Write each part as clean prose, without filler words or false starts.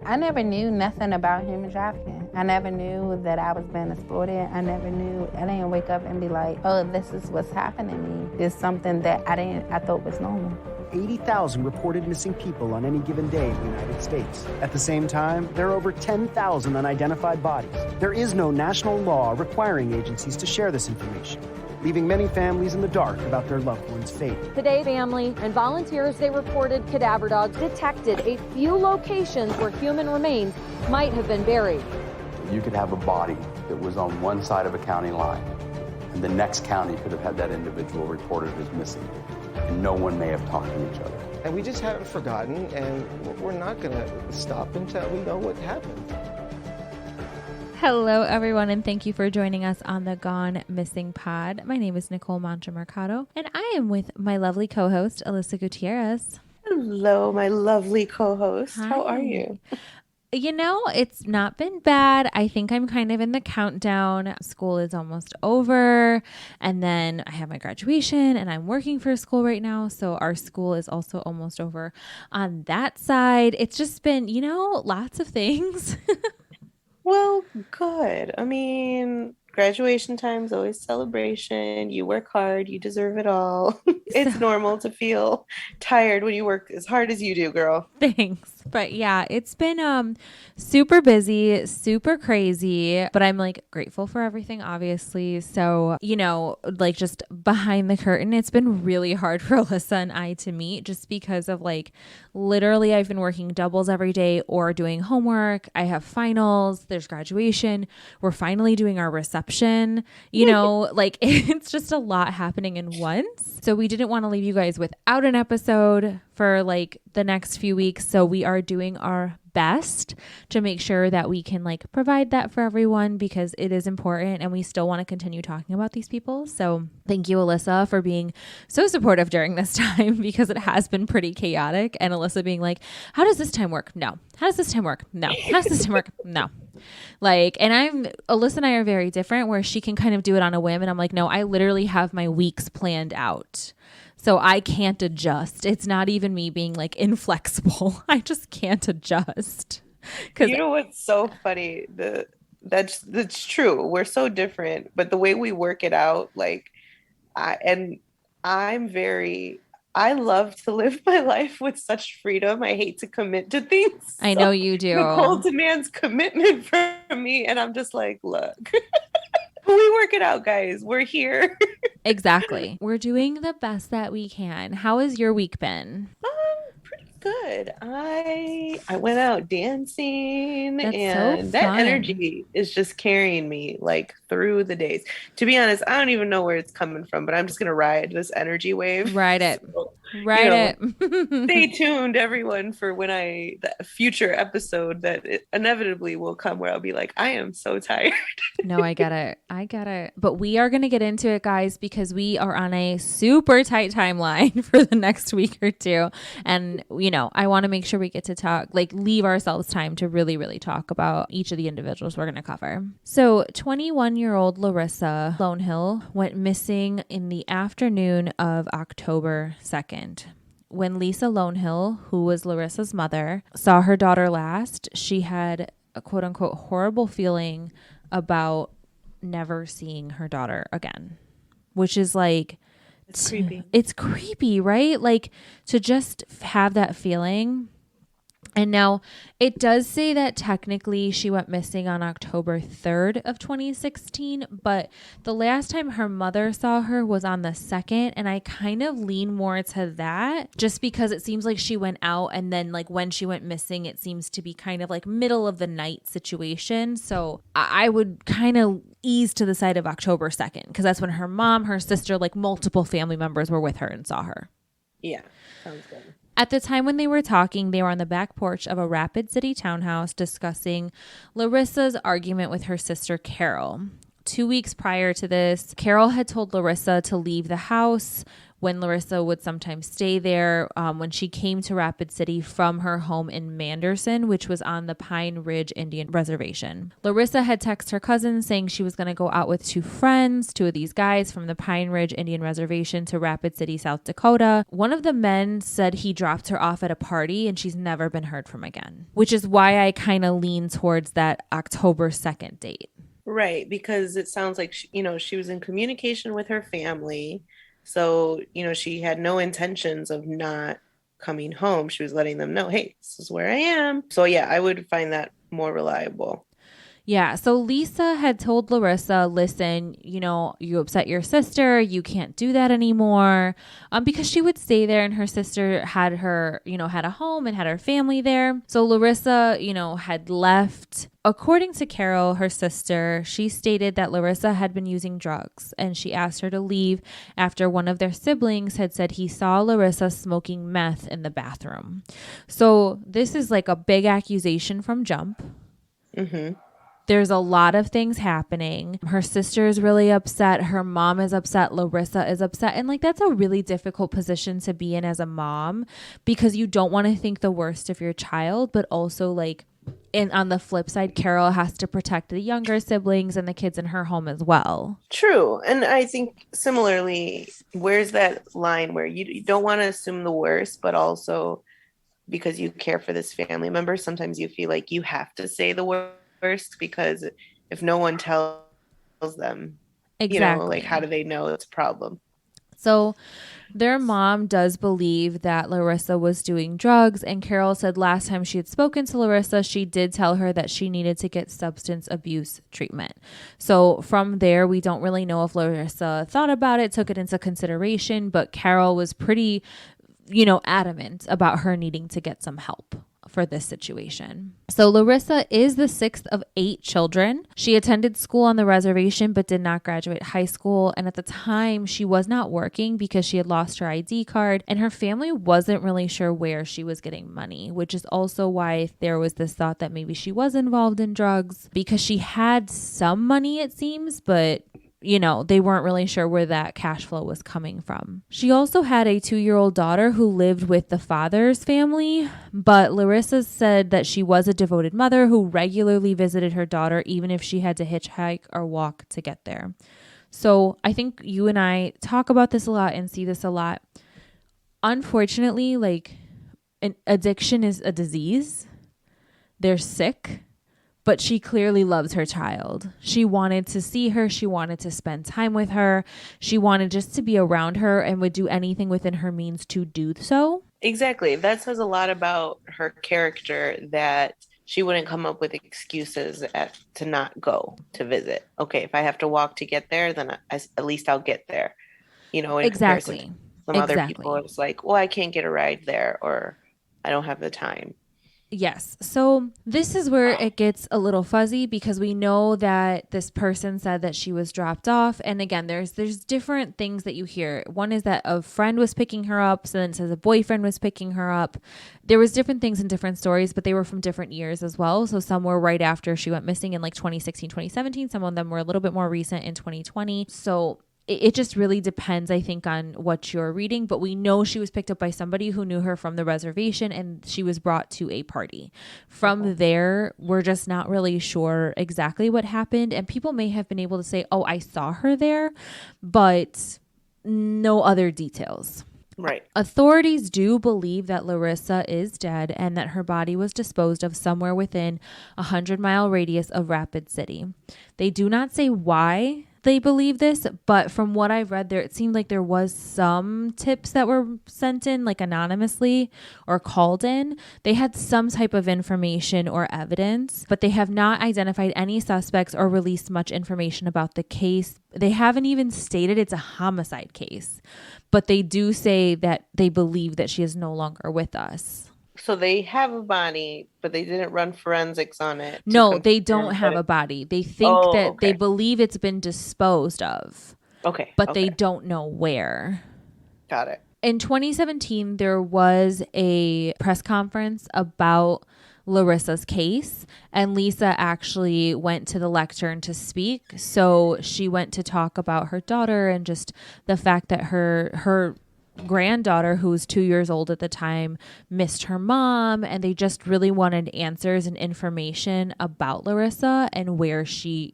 I never knew nothing about human trafficking. I never knew that I was being exploited. I didn't wake up and be like, oh, this is what's happening to me. It's something that I thought was normal. 80,000 reported missing people on any given day in the United States. At the same time, there are over 10,000 unidentified bodies. There is no national law requiring agencies to share this information, leaving many families in the dark about their loved one's fate. Today, family and volunteers, they reported cadaver dogs detected a few locations where human remains might have been buried. You could have a body that was on one side of a county line, and the next county could have had that individual reported as missing. And no one may have talked to each other. And we just haven't forgotten, and we're not going to stop until we know what happened. Hello, everyone, and thank you for joining us on the Gone Missing Pod. My name is Nicole Mercado, and I am with my lovely co-host, Alyssa Gutierrez. Hello, my lovely co-host. Hi. How are you? You know, it's not been bad. I think I'm kind of in the countdown. School is almost over, and then I have my graduation, and I'm working for school right now, so our school is also almost over on that side. It's just been, lots of things. Well, good. I mean, graduation time is always celebration. You work hard. You deserve it all. It's normal to feel tired when you work as hard as you do, girl. Thanks. But yeah, it's been super busy, super crazy, but I'm grateful for everything, obviously. So, just behind the curtain, it's been really hard for Alyssa and I to meet just because of literally I've been working doubles every day or doing homework. I have finals, there's graduation. We're finally doing our reception, it's just a lot happening in once. So we didn't want to leave you guys without an episode for the next few weeks. So we are doing our best to make sure that we can provide that for everyone because it is important and we still want to continue talking about these people. So thank you, Alyssa, for being so supportive during this time because it has been pretty chaotic. And Alyssa being how does this time work? No. How does this time work? No. How does this time work? No. Alyssa and I are very different where she can kind of do it on a whim. And I'm no, I literally have my weeks planned out. So I can't adjust. It's not even me being inflexible. I just can't adjust. You know what's so funny? That's true. We're so different, but the way we work it out, I love to live my life with such freedom. I hate to commit to things. I know you do. Nicole demands commitment from me, and I'm just look. We work it out, guys. We're here. Exactly. We're doing the best that we can. How has your week been? Pretty good. I went out dancing. That's and so that fun. energy is just carrying me through the days. To be honest, I don't even know where it's coming from, but I'm just gonna ride this energy wave. Ride it. So, it. Stay tuned, everyone, for the future episode that inevitably will come where I'll be I am so tired. No, I get it. But we are going to get into it, guys, because we are on a super tight timeline for the next week or two. And, I want to make sure we get to talk, leave ourselves time to really, really talk about each of the individuals we're going to cover. So 21-year-old Larissa Lonehill went missing in the afternoon of October 2nd. When Lisa Lonehill, who was Larissa's mother, saw her daughter last, she had a quote unquote horrible feeling about never seeing her daughter again, which is It's creepy. It's creepy, right? To just have that feeling. And now it does say that technically she went missing on October 3rd of 2016, but the last time her mother saw her was on the 2nd. And I kind of lean more to that just because it seems like she went out and then when she went missing, it seems to be kind of middle of the night situation. So I would kind of ease to the side of October 2nd because that's when her mom, her sister, multiple family members were with her and saw her. Yeah, sounds good. At the time when they were talking, they were on the back porch of a Rapid City townhouse discussing Larissa's argument with her sister, Carol. 2 weeks prior to this, Carol had told Larissa to leave the house when Larissa would sometimes stay there when she came to Rapid City from her home in Manderson, which was on the Pine Ridge Indian Reservation. Larissa had texted her cousin saying she was going to go out with 2 friends, 2 of these guys from the Pine Ridge Indian Reservation to Rapid City, South Dakota. One of the men said he dropped her off at a party and she's never been heard from again, which is why I kind of lean towards that October 2nd date. Right, because it sounds like she was in communication with her family. So, she had no intentions of not coming home. She was letting them know, hey, this is where I am. So, yeah, I would find that more reliable. Yeah. So Lisa had told Larissa, listen, you upset your sister. You can't do that anymore. Because she would stay there and her sister had her, had a home and had her family there. So Larissa, had left. According to Carol, her sister, she stated that Larissa had been using drugs and she asked her to leave after one of their siblings had said he saw Larissa smoking meth in the bathroom. So this is like a big accusation from jump. Mm-hmm. There's a lot of things happening. Her sister is really upset. Her mom is upset. Larissa is upset. And that's a really difficult position to be in as a mom because you don't want to think the worst of your child, but also and on the flip side, Carol has to protect the younger siblings and the kids in her home as well. True. And I think similarly, where's that line where you don't want to assume the worst, but also because you care for this family member, sometimes you feel like you have to say the worst because if no one tells them, exactly, how do they know it's a problem? So their mom does believe that Larissa was doing drugs, and Carol said last time she had spoken to Larissa, she did tell her that she needed to get substance abuse treatment. So from there, we don't really know if Larissa thought about it, took it into consideration, but Carol was pretty, adamant about her needing to get some help for this situation. So Larissa is the 6th of 8 children. She attended school on the reservation but did not graduate high school, and at the time she was not working because she had lost her ID card and her family wasn't really sure where she was getting money, which is also why there was this thought that maybe she was involved in drugs because she had some money, it seems, but they weren't really sure where that cash flow was coming from. She also had a 2-year-old daughter who lived with the father's family, but Larissa said that she was a devoted mother who regularly visited her daughter, even if she had to hitchhike or walk to get there. So I think you and I talk about this a lot and see this a lot. Unfortunately, an addiction is a disease. They're sick. But she clearly loves her child. She wanted to see her. She wanted to spend time with her. She wanted just to be around her and would do anything within her means to do so. Exactly. That says a lot about her character that she wouldn't come up with excuses to not go to visit. Okay, if I have to walk to get there, then at least I'll get there. Exactly. Some other people, it's like, well, I can't get a ride there or I don't have the time. Yes. So this is where it gets a little fuzzy because we know that this person said that she was dropped off. And again, there's different things that you hear. One is that a friend was picking her up. So then it says a boyfriend was picking her up. There was different things in different stories, but they were from different years as well. So some were right after she went missing in 2016, 2017. Some of them were a little bit more recent in 2020. So it just really depends, I think, on what you're reading. But we know she was picked up by somebody who knew her from the reservation and she was brought to a party. From there, we're just not really sure exactly what happened. And people may have been able to say, oh, I saw her there, but no other details. Right. Authorities do believe that Larissa is dead and that her body was disposed of somewhere within a 100-mile radius of Rapid City. They do not say why they believe this, but from what I've read there, it seemed like there was some tips that were sent in anonymously or called in. They had some type of information or evidence, but they have not identified any suspects or released much information about the case. They haven't even stated it's a homicide case, but they do say that they believe that she is no longer with us. So they have a body, but they didn't run forensics on it. No, they don't have a body. They think they believe it's been disposed of. Okay. But they don't know where. Got it. In 2017, there was a press conference about Larissa's case, and Lisa actually went to the lectern to speak. So she went to talk about her daughter and just the fact that her granddaughter, who was 2 years old at the time, missed her mom, and they just really wanted answers and information about Larissa and where she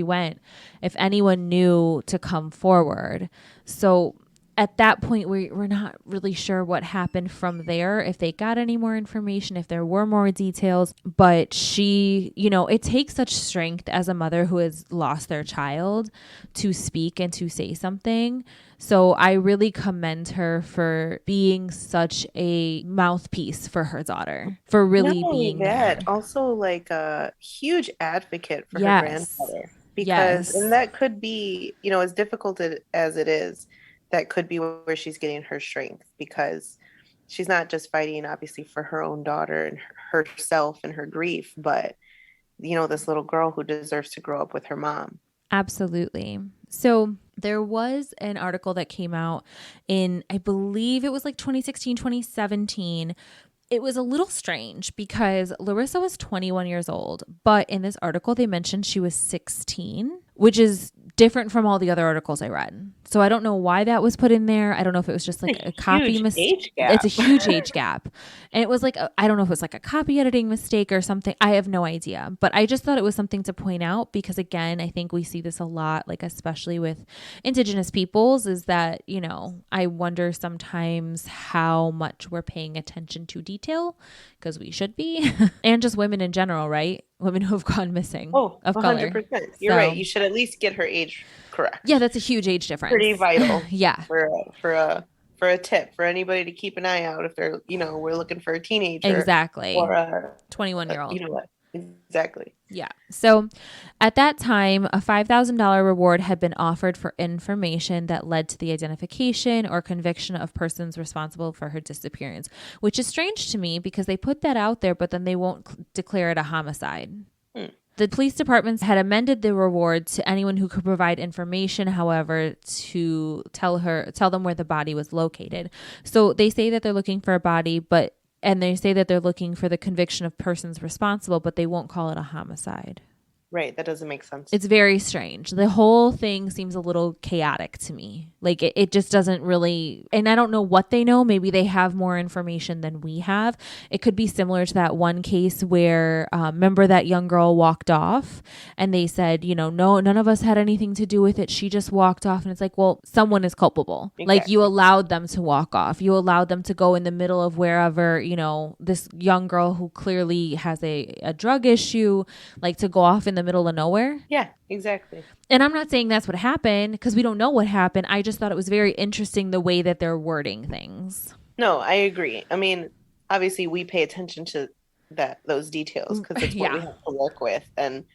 went, if anyone knew to come forward. So at that point, we're not really sure what happened from there, if they got any more information, if there were more details. But she, it takes such strength as a mother who has lost their child to speak and to say something. So I really commend her for being such a mouthpiece for her daughter, for really being that. there. Also, like a huge advocate for her Yes. grandmother. Because, Yes. and that could be, as difficult as it is, that could be where she's getting her strength, because she's not just fighting, obviously, for her own daughter and herself and her grief, but, this little girl who deserves to grow up with her mom. Absolutely. So there was an article that came out in, I believe it was like 2016, 2017. It was a little strange because Larissa was 21 years old, but in this article they mentioned she was 16, which is different from all the other articles I read. So I don't know why that was put in there. I don't know if it was just like a copy mistake. It's a huge age gap. And it was like, I don't know if it was like a copy editing mistake or something. I have no idea. But I just thought it was something to point out because, again, I think we see this a lot, like especially with Indigenous peoples, is that, I wonder sometimes how much we're paying attention to detail, because we should be. And just women in general, right? Women who have gone missing of 100%. color. You're right. You should at least get her age correct. Yeah, that's a huge age difference. Pretty vital. Yeah. For a tip for anybody to keep an eye out if they're, we're looking for a teenager. Exactly. Or a 21-year-old. You know what? Exactly. Yeah. So at that time, a $5,000 reward had been offered for information that led to the identification or conviction of persons responsible for her disappearance, which is strange to me because they put that out there, but then they won't declare it a homicide. The police departments had amended the reward to anyone who could provide information, however, to tell them where the body was located. So they say that they're looking for a body, and they say that they're looking for the conviction of persons responsible, but they won't call it a homicide. Right. That doesn't make sense. It's very strange. The whole thing seems a little chaotic to me. Like it just doesn't really, and I don't know what they know. Maybe they have more information than we have. It could be similar to that one case where, remember that young girl walked off and they said, no, none of us had anything to do with it. She just walked off. And it's like, well, someone is culpable. Exactly. Like you allowed them to walk off. You allowed them to go in the middle of wherever, this young girl who clearly has a drug issue, like to go off in the middle of nowhere. Yeah, exactly. And I'm not saying that's what happened because we don't know what happened. I just thought it was very interesting the way that they're wording things. No, I agree. I mean, obviously we pay attention to those details because it's what we have to work with. And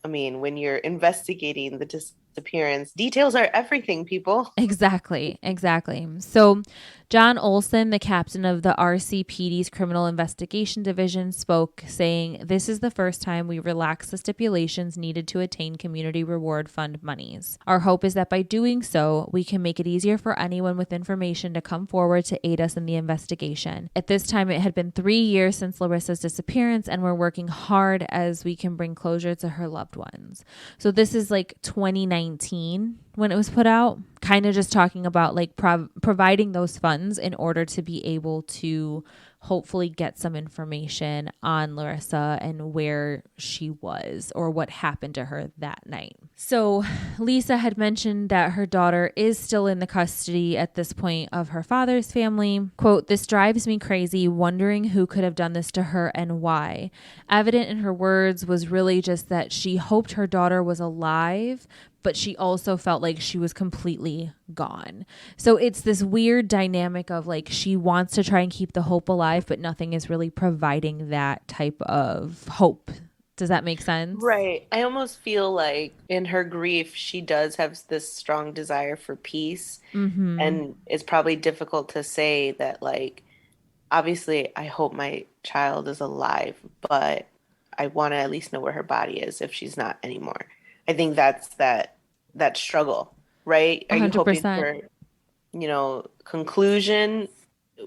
I mean, when you're investigating the disappearance, details are everything, people. Exactly. So John Olson, the captain of the RCPD's Criminal Investigation Division, spoke, saying, "This is the first time we relaxed the stipulations needed to attain Community Reward Fund monies. Our hope is that by doing so, we can make it easier for anyone with information to come forward to aid us in the investigation. At this time, it had been 3 years since Larissa's disappearance, and we're working hard as we can bring closure to her loved ones." So this is like 2019 when it was put out, kind of just talking about like providing those funds in order to be able to hopefully get some information on Larissa and where she was or what happened to her that night. So Lisa had mentioned that her daughter is still in the custody at this point of her father's family. Quote, "This drives me crazy, wondering who could have done this to her and why." Evident in her words was really just that she hoped her daughter was alive, but she also felt like she was completely gone. So it's this weird dynamic of like she wants to try and keep the hope alive, but nothing is really providing that type of hope. Does that make sense? Right. I almost feel like in her grief, she does have this strong desire for peace. Mm-hmm. And it's probably difficult to say that, like, obviously, I hope my child is alive, but I want to at least know where her body is if she's not anymore. I think that's that struggle, right? Are 100%. You hoping for, conclusion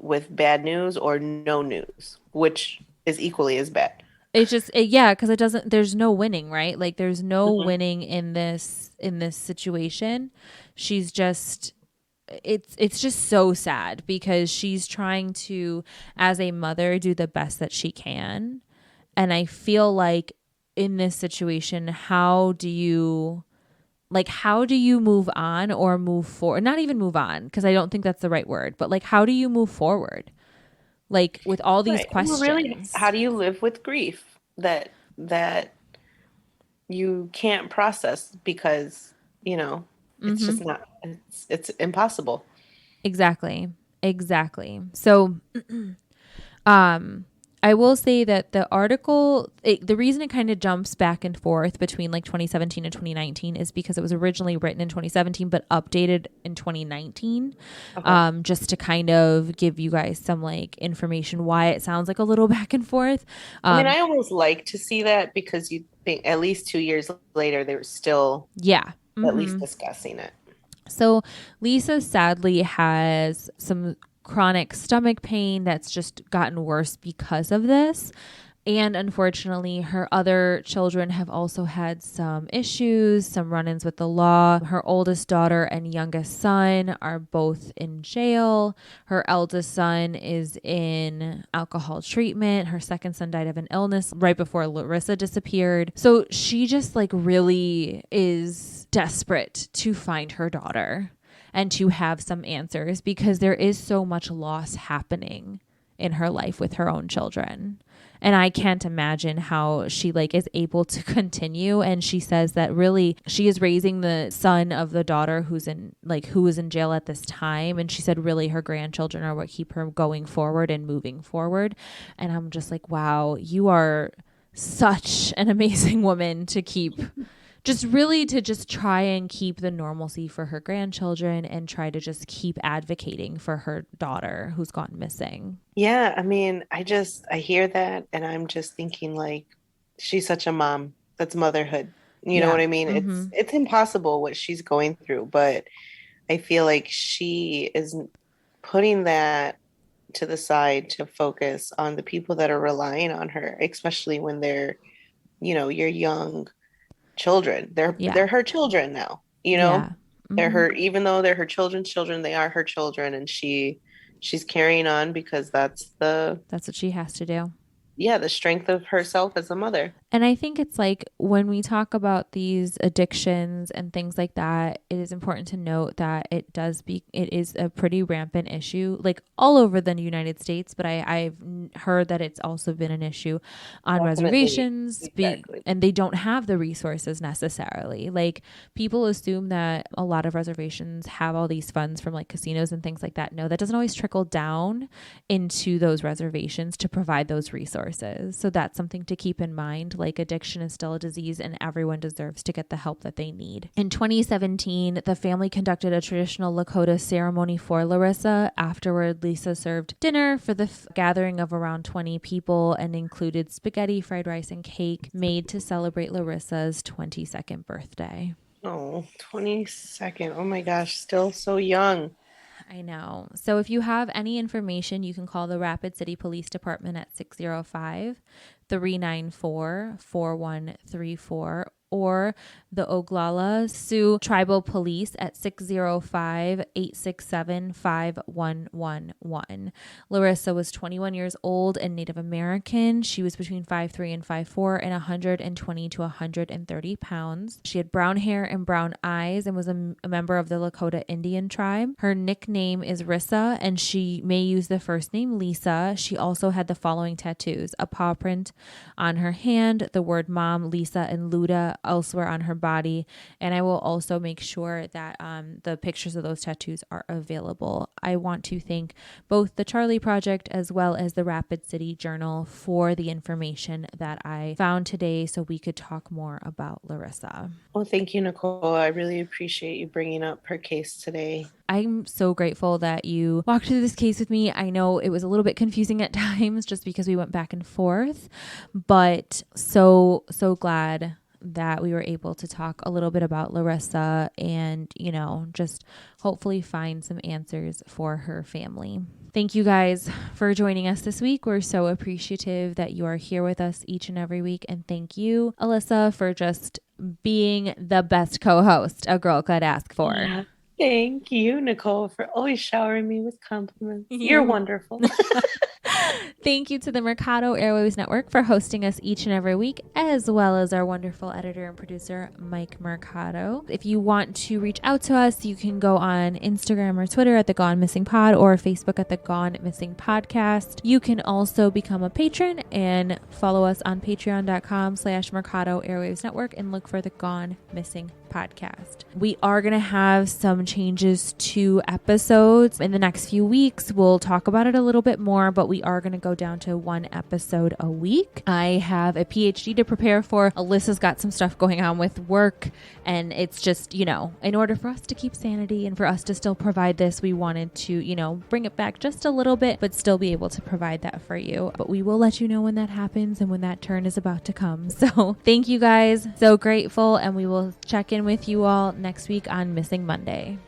with bad news or no news? Which is equally as bad. It's just yeah, because there's no winning, right? Like there's no Mhm. winning in this situation. She's just it's just so sad because she's trying to, as a mother, do the best that she can. And I feel like in this situation, how do you move on or move forward? Not even move on, because I don't think that's the right word, but like, how do you move forward? Like with all these Right. Well, really, questions. how do you live with grief that you can't process because, it's Mm-hmm. just not, it's impossible. Exactly. Exactly. So, um, I will say that the article, the reason it kind of jumps back and forth between like 2017 and 2019 is because it was originally written in 2017 but updated in 2019, Okay. just to kind of give you guys some like information why it sounds like a little back and forth. I mean, I almost like to see that because you think at least 2 years later, they were still Yeah. at least Mm-hmm. discussing it. So Lisa sadly has some chronic stomach pain that's just gotten worse because of this. And unfortunately, her other children have also had some issues, some run ins with the law. Her oldest daughter and youngest son are both in jail. Her eldest son is in alcohol treatment. Her second son died of an illness right before Larissa disappeared. So she just like really is desperate to find her daughter and to have some answers because there is so much loss happening in her life with her own children. And I can't imagine how she like is able to continue. And she says that really she is raising the son of the daughter who was in jail at this time. And she said really her grandchildren are what keep her going forward and moving forward. And I'm just like, wow, you are such an amazing woman to keep just try and keep the normalcy for her grandchildren and try to just keep advocating for her daughter who's gone missing. Yeah, I mean, I hear that and I'm just thinking like she's such a mom. That's motherhood. You know Yeah. what I mean? Mm-hmm. It's impossible what she's going through, but I feel like she is putting that to the side to focus on the people that are relying on her, especially when they're, your young children. They're Yeah. they're her children now, Yeah. They're Mm-hmm. her, even though they're her children's children, they are her children, and she's carrying on because That's what she has to do. the strength of herself as a mother. And I think it's like when we talk about these addictions and things like that, it is important to note that it is a pretty rampant issue, like all over the United States. But I've heard that it's also been an issue on Definitely. reservations, Exactly. and they don't have the resources necessarily. Like people assume that a lot of reservations have all these funds from like casinos and things like that. No, that doesn't always trickle down into those reservations to provide those resources. So that's something to keep in mind. Like addiction is still a disease and everyone deserves to get the help that they need. In 2017, the family conducted a traditional Lakota ceremony for Larissa. Afterward, Lisa served dinner for the gathering of around 20 people and included spaghetti, fried rice, and cake made to celebrate Larissa's 22nd birthday. Oh, 22nd. Oh my gosh, still so young. I know. So if you have any information, you can call the Rapid City Police Department at 605-394-4134 or the Oglala Sioux Tribal Police at 605-867-5111. Larissa was 21 years old and Native American. She was between 5'3" and 5'4" and 120 to 130 pounds. She had brown hair and brown eyes and was a member of the Dakota Indian tribe. Her nickname is Rissa, and she may use the first name Lisa. She also had the following tattoos: a paw print on her hand, the word mom, Lisa, and Luda elsewhere on her body. And I will also make sure that the pictures of those tattoos are available. I want to thank both the Charlie Project as well as the Rapid City Journal for the information that I found today so we could talk more about Larissa. Well, thank you, Nicole. I really appreciate you bringing up her case today. I'm so grateful that you walked through this case with me. I know it was a little bit confusing at times just because we went back and forth, but so glad that we were able to talk a little bit about Larissa and, just hopefully find some answers for her family. Thank you guys for for joining us this week. We're so appreciative that you are here with us each and every week. And thank you, Alyssa, for just being the best co-host a girl could ask for. Yeah. Thank you, Nicole, for always showering me with compliments. You're wonderful. Thank you to the Mercado Airwaves Network for hosting us each and every week, as well as our wonderful editor and producer, Mike Mercado. If you want to reach out to us, you can go on Instagram or Twitter at The Gone Missing Pod or Facebook at The Gone Missing Podcast. You can also become a patron and follow us on patreon.com/Mercado Airwaves Network and look for The Gone Missing Podcast. We are going to have some changes to episodes in the next few weeks. We'll talk about it a little bit more, but we are going to go down to one episode a week. I have a PhD to prepare for. Alyssa's got some stuff going on with work, and it's just, in order for us to keep sanity and for us to still provide this, we wanted to, bring it back just a little bit, but still be able to provide that for you. But we will let you know when that happens and when that turn is about to come. So thank you guys. So grateful, and we will check in with you all next week on Missing Monday.